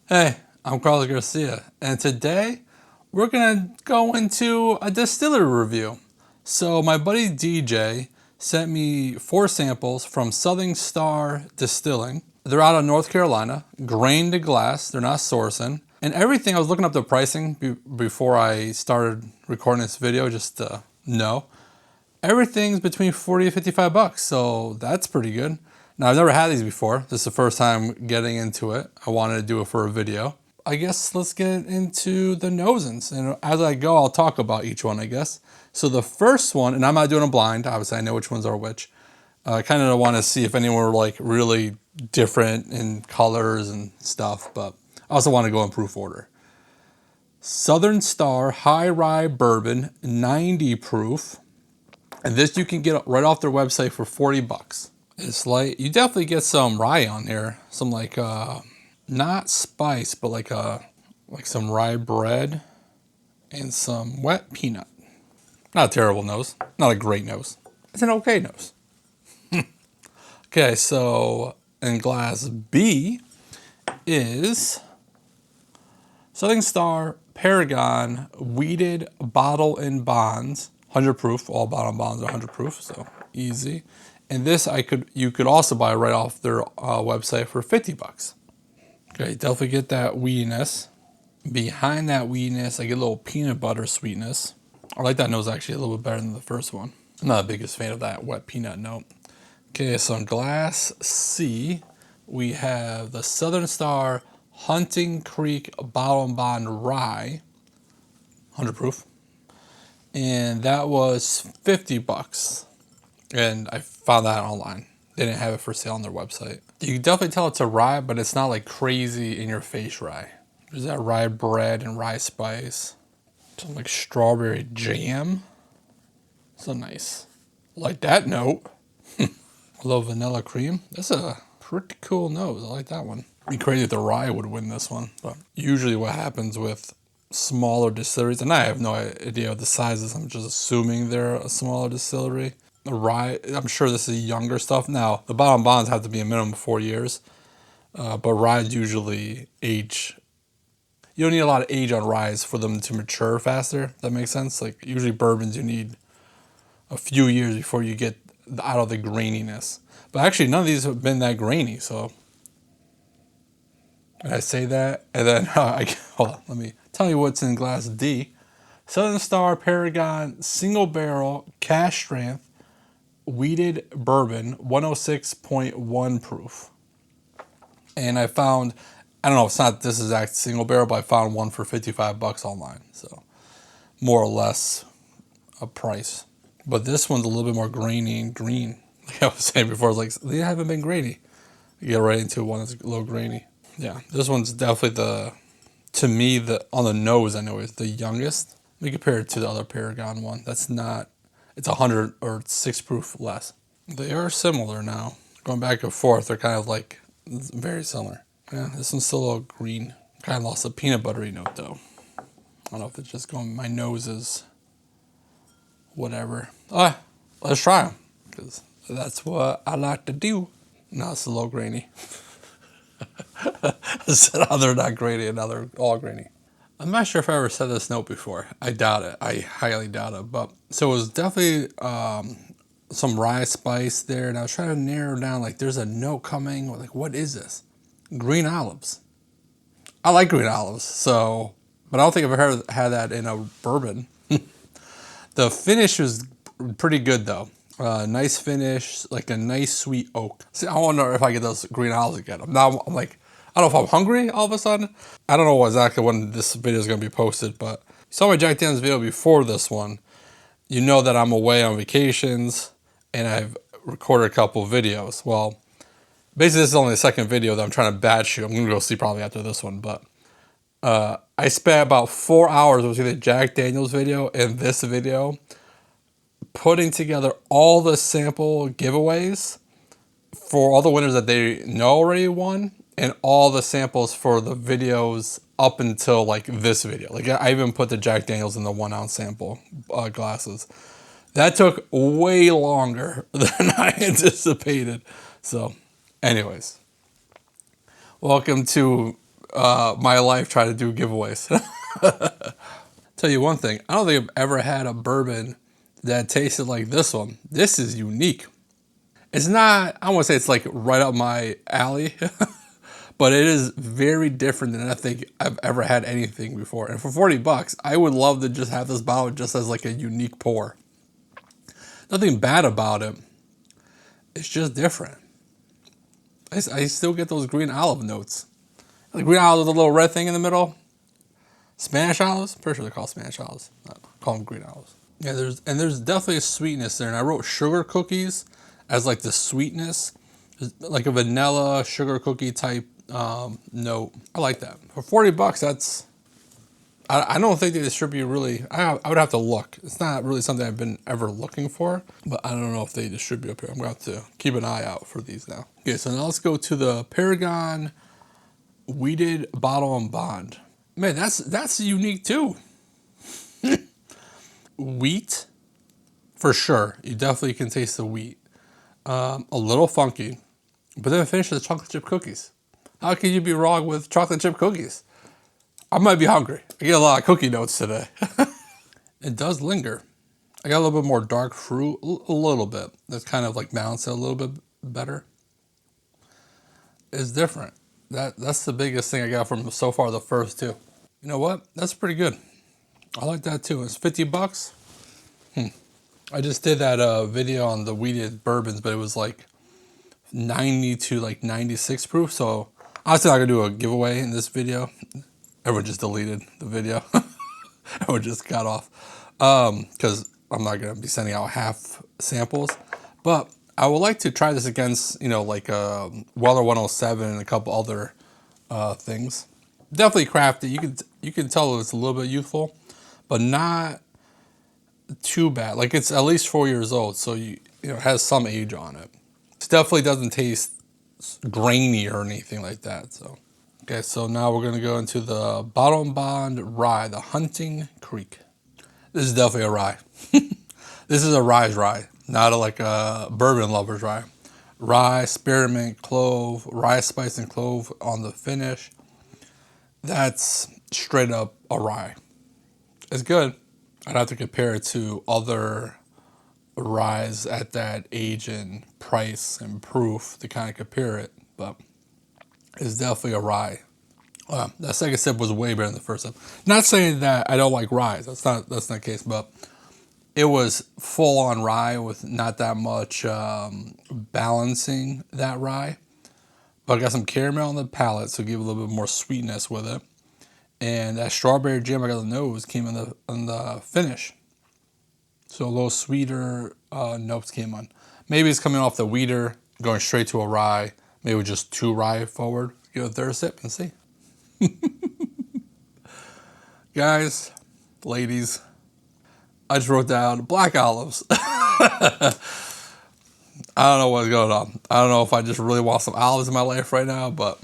Hey, I'm Carlos Garcia, and today we're gonna go into a distillery review. So my buddy DJ sent me 4 samples from Southern Star Distilling. They're out of North Carolina, grain to glass, they're not sourcing. And everything, I was looking up the pricing before I started recording this video just to know. Everything's between 40 to 55 bucks, so that's pretty good. Now, I've never had these before. This is the first time getting into it. I wanted to do it for a video. I guess let's get into the nosins. And as I go, I'll talk about each one, I guess. So the first one, and I'm not doing a blind. Obviously, I know which ones are which. I kind of want to see if any were like really different in colors and stuff, but I also want to go in proof order. Southern Star High Rye Bourbon, 90 proof. And this you can get right off their website for 40 bucks. It's like, you definitely get some rye on here. Some like, not spice, but like some rye bread and some wet peanut. Not a terrible nose. Not a great nose. It's an okay nose. Okay, so in glass B is Southern Star Paragon Wheated Bottle and Bonds. 100 proof, all bottom bonds are 100 proof, so easy. And this you could also buy right off their website for 50 bucks. Okay, definitely get that weediness. Behind that weediness, I get a little peanut butter sweetness. I like that nose actually a little bit better than the first one. I'm not the biggest fan of that wet peanut note. Okay, so in glass C, we have the Southern Star Hunting Creek Bottle and Bond Rye, 100 proof. And that was 50 bucks. And I found that online. They didn't have it for sale on their website. You can definitely tell it's a rye, but it's not like crazy in your face rye. There's that rye bread and rye spice. Some like strawberry jam. So nice. Like that note. A little vanilla cream. That's a pretty cool nose. I like that one. It'd be crazy if the rye would win this one. But usually what happens with smaller distilleries, and I have no idea what the sizes, I'm just assuming they're a smaller distillery. The rye, I'm sure this is younger stuff. Now, the bottom bonds have to be a minimum of 4 years, but ryes usually age. You don't need a lot of age on ryes for them to mature faster. That makes sense. Like usually bourbons, you need a few years before you get out of the graininess. But actually, none of these have been that grainy, so. And I say that, and then hold on, let me tell you what's in glass D. Southern Star Paragon Single Barrel Cask Strength Wheated Bourbon, 106.1 proof. And I found, I don't know, it's not this exact single barrel, but I found one for 55 bucks online. So more or less a price. But this one's a little bit more grainy and green. Like I was saying before, it's like, they haven't been grainy. You get right into one that's a little grainy. Yeah, this one's definitely to me, on the nose, I know is the youngest. Let me compare it to the other Paragon one. That's not, it's 100 or 6 proof less. They are similar now. Going back and forth, they're kind of like very similar. Yeah, this one's still a little green. Kind of lost a peanut buttery note though. I don't know if it's just going, my nose is whatever. Let's try them, because that's what I like to do. Now it's a little grainy. So they're not grainy and now they're all grainy. I'm not sure if I ever said this note before. I doubt it. I highly doubt it. But so it was definitely some rye spice there, and I was trying to narrow down. Like, there's a note coming. Like, what is this? Green olives. I like green olives. So, but I don't think I've ever had that in a bourbon. The finish was pretty good though. Nice finish, like a nice sweet oak. See, I wonder if I get those green olives again. Now I'm like, I don't know if I'm hungry all of a sudden. I don't know exactly when this video is going to be posted, but you saw my Jack Daniels video before this one. You know that I'm away on vacations and I've recorded a couple of videos. Well, basically this is only the second video that I'm trying to batch shoot. I'm going to go see probably after this one, but I spent about 4 hours between the Jack Daniels video and this video putting together all the sample giveaways for all the winners that they know already won, and all the samples for the videos up until like this video. Like I even put the Jack Daniels in the 1 ounce sample glasses. That took way longer than I anticipated. So anyways, welcome to my life trying to do giveaways. Tell you one thing, I don't think I've ever had a bourbon that tasted like this one. This is unique. It's not, I won't say it's like right up my alley, but it is very different than I think I've ever had anything before. And for 40 bucks, I would love to just have this bottle just as like a unique pour. Nothing bad about it. It's just different. I still get those green olive notes. The green olive with a little red thing in the middle. Spanish olives? Pretty sure they're called Spanish olives. I call them green olives. Yeah, there's definitely a sweetness there. And I wrote sugar cookies as like the sweetness. Like a vanilla sugar cookie type note. I like that. For 40 bucks, that's... I don't think they distribute really... I would have to look. It's not really something I've been ever looking for. But I don't know if they distribute up here. I'm going to have to keep an eye out for these now. Okay, so now let's go to the Paragon Wheated Bottle and Bond. Man, that's unique too. Wheat, for sure. You definitely can taste the wheat. A little funky. But then finish with the chocolate chip cookies. How can you be wrong with chocolate chip cookies? I might be hungry. I get a lot of cookie notes today. It does linger. I got a little bit more dark fruit, a little bit. That's kind of like balanced it a little bit better. It's different. That's the biggest thing I got from so far the first two. You know what? That's pretty good. I like that too. It's 50 bucks. I just did that video on the wheated bourbons, but it was like 90 to like 96 proof. So honestly, I'm not gonna do a giveaway in this video. Everyone just deleted the video. Everyone just got off because I'm not gonna be sending out half samples. But I would like to try this against, you know, like Weller 107 and a couple other things. Definitely crafty. You can tell it's a little bit youthful, but not too bad. Like it's at least 4 years old, so you know it has some age on it. It definitely doesn't taste grainy or anything like that. So okay, so now we're gonna go into the Bottle and Bond Rye, the Hunting Creek. This is definitely a rye. This is a rye's rye, not like a bourbon lover's rye. Rye, spearmint, clove, rye spice and clove on the finish. That's straight up a rye. It's good. I'd have to compare it to other ryes at that age and price and proof to kind of compare it, but it's definitely a rye. That second sip was way better than the first sip. Not saying that I don't like rye. That's not the case, but it was full on rye with not that much balancing that rye. But I got some caramel on the palate, so give a little bit more sweetness with it. And that strawberry jam I got on the nose came in the finish. So a little sweeter notes came on. Maybe it's coming off the wheater, going straight to a rye. Maybe just 2 rye forward. Give it a third sip and see. Guys, ladies, I just wrote down black olives. I don't know what's going on. I don't know if I just really want some olives in my life right now, but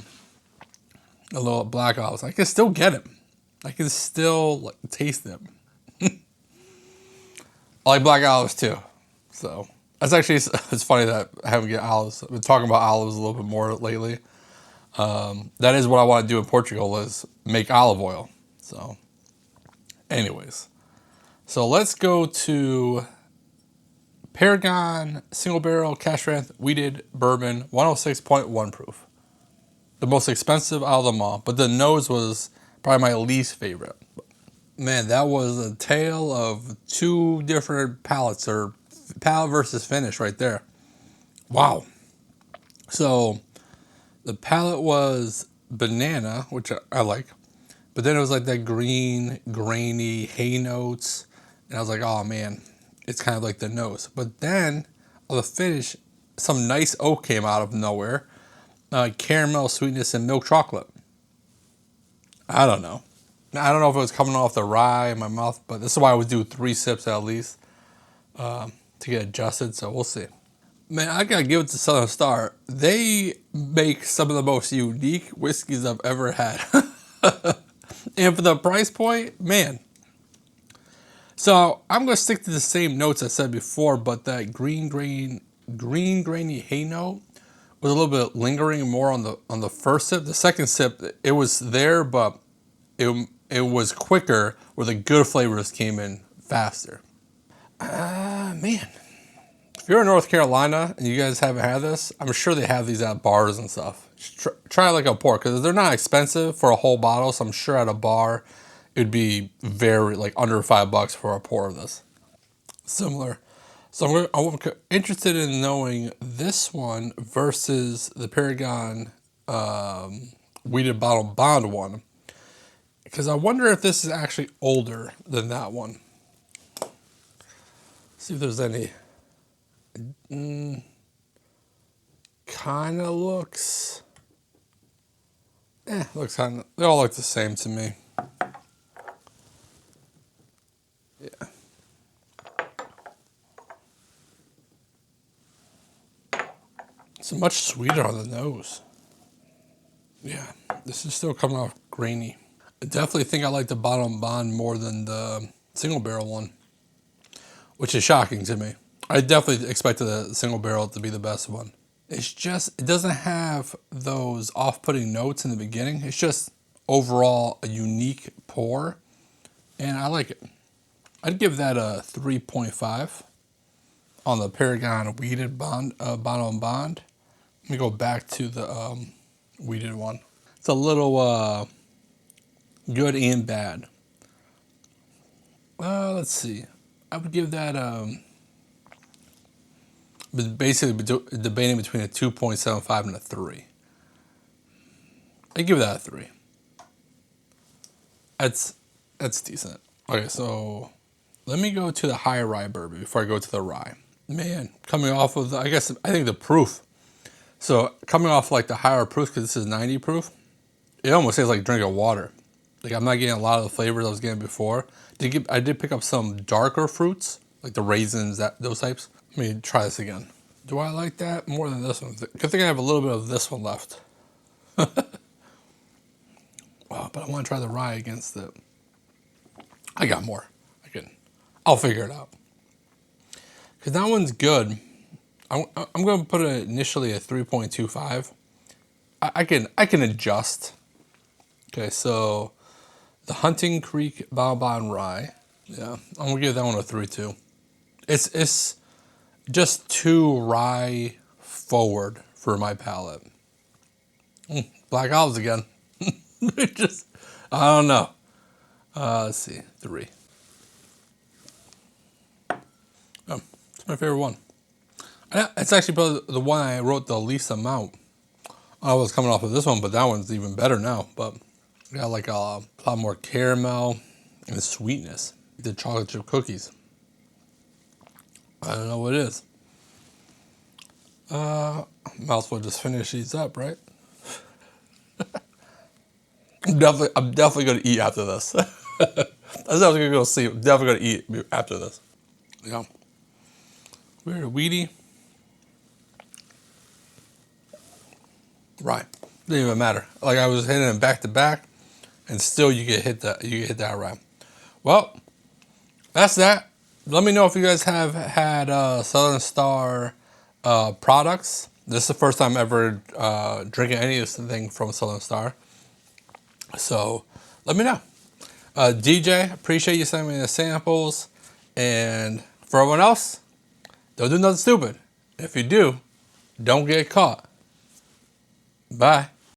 a little black olives. I can still get it. I can still taste them. I like black olives too. So that's actually, it's funny that I haven't get olives. I've been talking about olives a little bit more lately. That is what I want to do in Portugal, is make olive oil. So anyways, so let's go to Paragon Single Barrel Cask Strength Wheated Bourbon, 106.1 proof. The most expensive out of them all, but the nose was probably my least favorite. Man, that was a tale of 2 different palates, or palate versus finish right there. Wow. So the palate was banana, which I like, but then it was like that green, grainy hay notes, and I was like, oh man, it's kind of like the nose. But then on the finish, some nice oak came out of nowhere. Caramel sweetness and milk chocolate. I don't know. I don't know if it was coming off the rye in my mouth, but this is why I would do 3 sips at least to get adjusted, so we'll see. Man, I gotta give it to Southern Star. They make some of the most unique whiskeys I've ever had. And for the price point, man. So I'm gonna stick to the same notes I said before, but that green grainy hay note was a little bit lingering more on the first sip. The second sip, it was there, but it was quicker, where the good flavors came in faster. Man, if you're in North Carolina and you guys haven't had this, I'm sure they have these at bars and stuff. Try like a pour, because they're not expensive for a whole bottle. So I'm sure at a bar, it'd be very like under $5 for a pour of this. Similar. So I'm interested in knowing this one versus the Paragon Weeded Bottle Bond one, because I wonder if this is actually older than that one. See if there's any. Kind of looks. Looks kind of. They all look the same to me. Yeah. It's much sweeter on the nose. Yeah, this is still coming off grainy. I definitely think I like the Bottom Bond more than the single barrel one, which is shocking to me. I definitely expected the single barrel to be the best one. It's just, it doesn't have those off-putting notes in the beginning. It's just overall a unique pour, and I like it. I'd give that a 3.5 on the Paragon Weeded Bottom Bond. Let me go back to the weeded one. It's a little good and bad. Let's see. I would give that basically debating between a 2.75 and a 3. I give that a 3. That's decent. Okay, so let me go to the higher rye bourbon before I go to the rye. Man, coming off of I think the proof. So coming off like the higher proof, because this is 90 proof, it almost tastes like drinking water. Like I'm not getting a lot of the flavors I was getting before. I did pick up some darker fruits, like the raisins, those types. Let me try this again. Do I like that more than this one? I think I have a little bit of this one left. Wow, but I want to try the rye against it. I got more. I'll figure it out. Because that one's good. I'm going to put it initially at 3.25. I can adjust. Okay, so the Hunting Creek Bourbon Rye. Yeah, I'm going to give that one a 3 too. It's just too rye forward for my palate. Black olives again. I don't know. Let's see, 3. Oh, it's my favorite one. It's actually probably the one I wrote the least amount. I was coming off of this one, but that one's even better now. But got like a lot more caramel and sweetness. The chocolate chip cookies. I don't know what it is. Might as well just finish these up, right? I'm definitely gonna eat after this. I'm definitely gonna go sleep. I'm definitely gonna eat after this. Yeah. Very weedy. Right. Didn't even matter. Like I was hitting it back to back, and still you get hit that right. Well, that's that. Let me know if you guys have had Southern Star products. This is the first time ever drinking any of this thing from Southern Star. So let me know. DJ, appreciate you sending me the samples. And for everyone else, don't do nothing stupid. If you do, don't get caught. Bye.